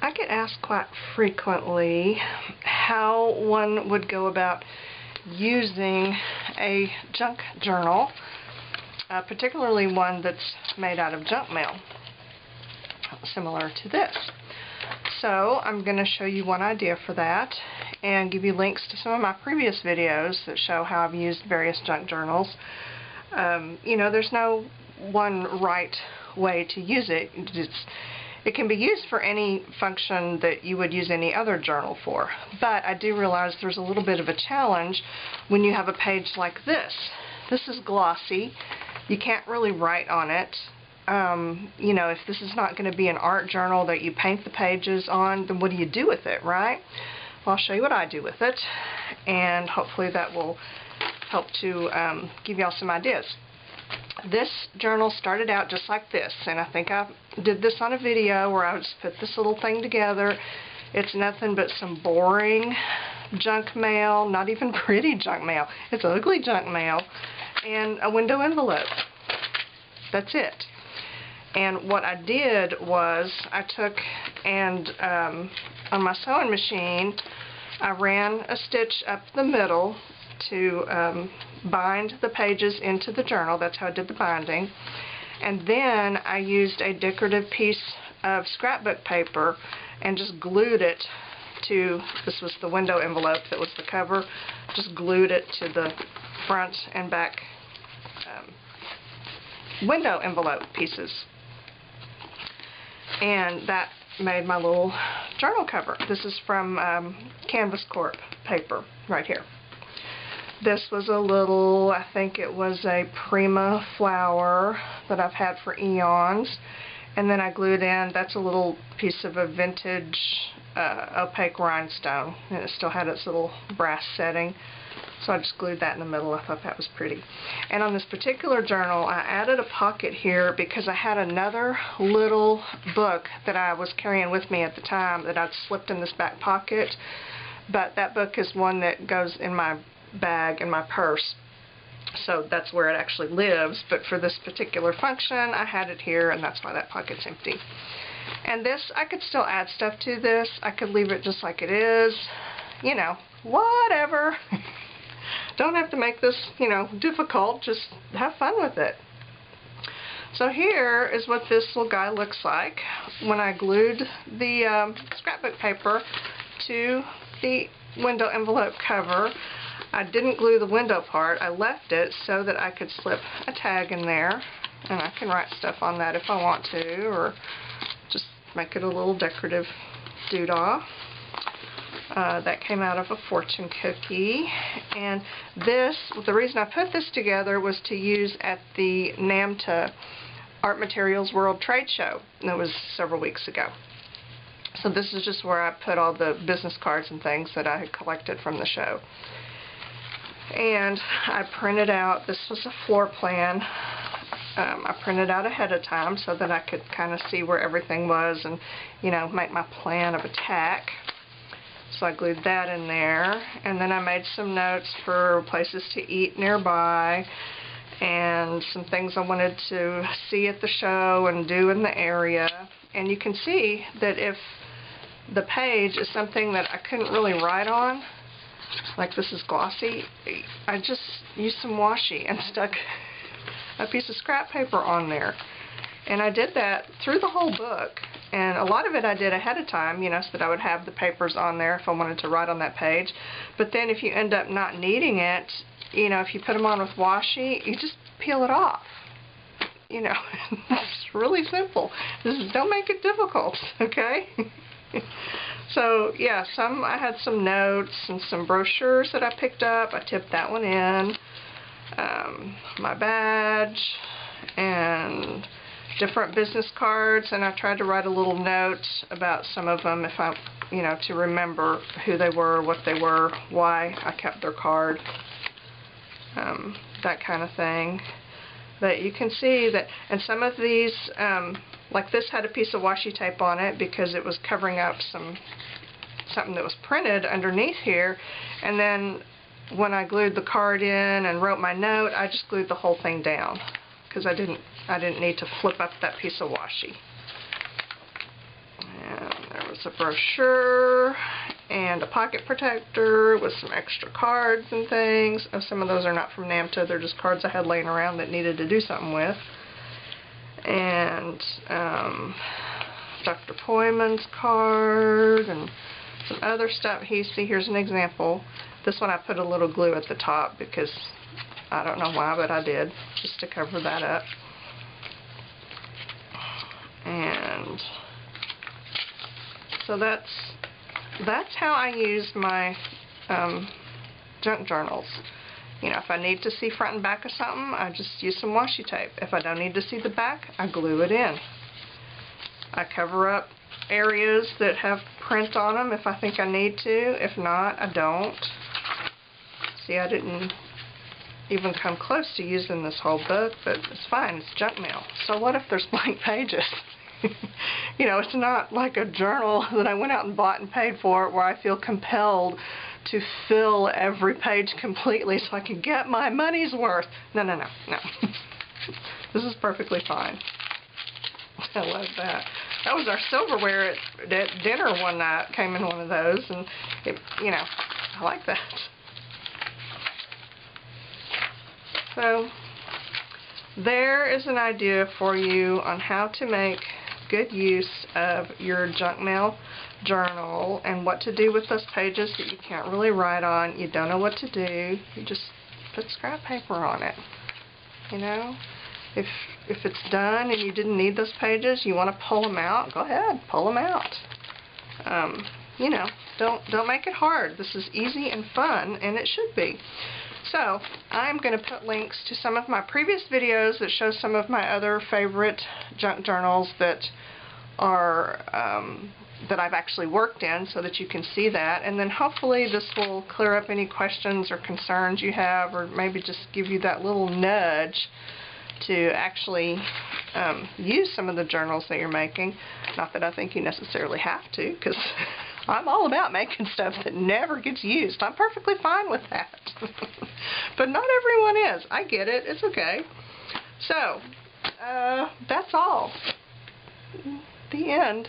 I get asked quite frequently how one would go about using a junk journal, particularly one that's made out of junk mail, similar to this. So I'm going to show you one idea for that and give you links to some of my previous videos that show how I've used various junk journals. You know, there's no one right way to use it. It can be used for any function that you would use any other journal for, but I do realize there's a little bit of a challenge when you have a page like this. This is glossy. You can't really write on it. You know, if this is not going to be an art journal that you paint the pages on, then what do you do with it, right? Well, I'll show you what I do with it, and hopefully that will help to give y'all some ideas. This journal started out just like this, and I think I did this on a video where I just put this little thing together. It's nothing but some boring junk mail, not even pretty junk mail. It's ugly junk mail, and a window envelope. That's it. And what I did was I took and on my sewing machine I ran a stitch up the middle to bind the pages into the journal. That's how I did the binding. And then I used a decorative piece of scrapbook paper and just glued it to, this was the window envelope that was the cover, just glued it to the front and back window envelope pieces. And that made my little journal cover. This is from Canvas Corp paper right here. This was a little, I think it was a Prima flower that I've had for eons. And then I glued in, that's a little piece of a vintage opaque rhinestone. And it still had its little brass setting. So I just glued that in the middle. I thought that was pretty. And on this particular journal, I added a pocket here because I had another little book that I was carrying with me at the time that I'd slipped in this back pocket. But that book is one that goes in my bag in my purse, so that's where it actually lives. But for this particular function I had it here, and that's why that pocket's empty. And this, I could still add stuff to this. I could leave it just like it is, you know, whatever. Don't have to make this, you know, difficult, just have fun with it. So here is what this little guy looks like when I glued the scrapbook paper to the window envelope cover. I didn't glue the window part. I left it so that I could slip a tag in there, and I can write stuff on that if I want to, or just make it a little decorative doodah. That came out of a fortune cookie. And this, the reason I put this together was to use at the NAMTA Art Materials World Trade Show. That was several weeks ago. So this is just where I put all the business cards and things that I had collected from the show. And I printed out, this was a floor plan, I printed out ahead of time so that I could kind of see where everything was and, you know, make my plan of attack. So I glued that in there, and then I made some notes for places to eat nearby and some things I wanted to see at the show and do in the area. And you can see that if the page is something that I couldn't really write on, like this is glossy, I just used some washi and stuck a piece of scrap paper on there. And I did that through the whole book. And a lot of it I did ahead of time, you know, so that I would have the papers on there if I wanted to write on that page. But then if you end up not needing it, you know, if you put them on with washi, you just peel it off. You know, it's really simple. Don't make it difficult, okay? So yeah, I had some notes and some brochures that I picked up. I tipped that one in. My badge and different business cards, and I tried to write a little note about some of them if I, you know, to remember who they were, what they were, why I kept their card, that kind of thing. But you can see that, and some of these, like this had a piece of washi tape on it because it was covering up something that was printed underneath here, and then when I glued the card in and wrote my note, I just glued the whole thing down because I didn't need to flip up that piece of washi. And there was was a brochure and a pocket protector with some extra cards and things. Oh, some of those are not from NAMTA, they're just cards I had laying around that needed to do something with. And Dr. Poyman's card and some other stuff. See, here's an example. This one I put a little glue at the top because I don't know why, but I did, just to cover that up. And so that's how I use my junk journals. You know, if I need to see front and back of something, I just use some washi tape. If I don't need to see the back, I glue it in. I cover up areas that have print on them if I think I need to. If not, I don't. See, I didn't even come close to using this whole book, but it's fine. It's junk mail. So what if there's blank pages? You know, it's not like a journal that I went out and bought and paid for where I feel compelled to fill every page completely so I can get my money's worth. No. This is perfectly fine. I love that. That was our silverware at dinner one night. Came in one of those, and it, you know, I like that. So there is an idea for you on how to make good use of your junk mail journal and what to do with those pages that you can't really write on. You don't know what to do. You just put scrap paper on it. You know, if it's done and you didn't need those pages, you want to pull them out, go ahead, pull them out. You know, don't make it hard. This is easy and fun, and it should be. So I'm going to put links to some of my previous videos that show some of my other favorite junk journals that are that I've actually worked in, so that you can see that. And then hopefully this will clear up any questions or concerns you have, or maybe just give you that little nudge to actually use some of the journals that you're making. Not that I think you necessarily have to, because I'm all about making stuff that never gets used. I'm perfectly fine with that. But not everyone is. I get it. It's okay. So, that's all. The end.